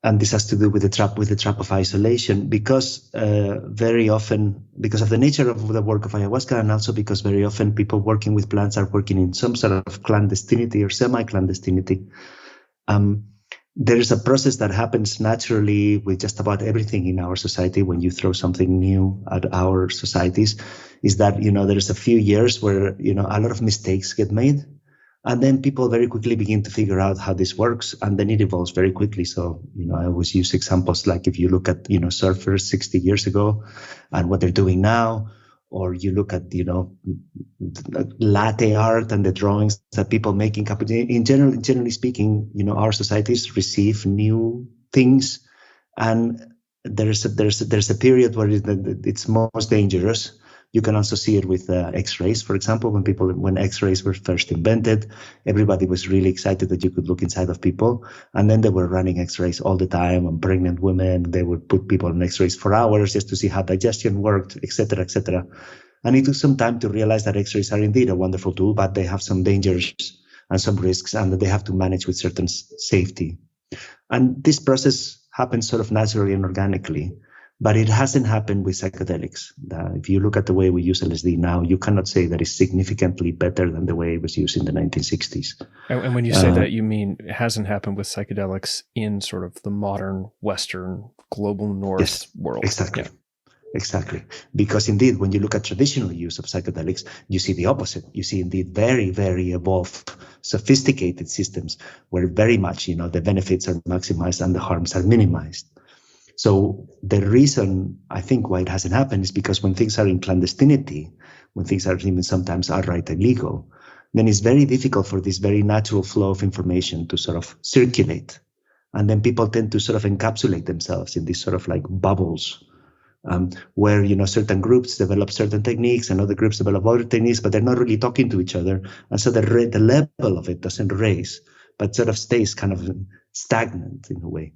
and this has to do with the trap of isolation, because very often, because of the nature of the work of ayahuasca, and also because very often people working with plants are working in some sort of clandestinity or semi-clandestinity. There is a process that happens naturally with just about everything in our society when you throw something new at our societies, is that, there's a few years where, a lot of mistakes get made. And then people very quickly begin to figure out how this works, and then it evolves very quickly. So, I always use examples like if you look at, surfers 60 years ago and what they're doing now, or you look at, latte art and the drawings that people make in generally speaking, our societies receive new things, and there's a period where it's most dangerous. You can also see it with X-rays, for example. When X-rays were first invented, everybody was really excited that you could look inside of people. And then they were running X-rays all the time on pregnant women. They would put people on X-rays for hours just to see how digestion worked, etc., etc. And it took some time to realize that X-rays are indeed a wonderful tool, but they have some dangers and some risks, and that they have to manage with certain safety. And this process happens sort of naturally and organically. But it hasn't happened with psychedelics. If you look at the way we use LSD now, you cannot say that it's significantly better than the way it was used in the 1960s. And when you say that, you mean it hasn't happened with psychedelics in sort of the modern Western global North world? Exactly. Yeah. Exactly. Because indeed, when you look at traditional use of psychedelics, you see the opposite. You see indeed very, very evolved, sophisticated systems where very much, the benefits are maximized and the harms are minimized. So the reason I think why it hasn't happened is because when things are in clandestinity, when things are even sometimes outright illegal, then it's very difficult for this very natural flow of information to sort of circulate. And then people tend to sort of encapsulate themselves in these sort of like bubbles, where, certain groups develop certain techniques and other groups develop other techniques, but they're not really talking to each other. And so the level of it doesn't raise, but sort of stays kind of stagnant in a way.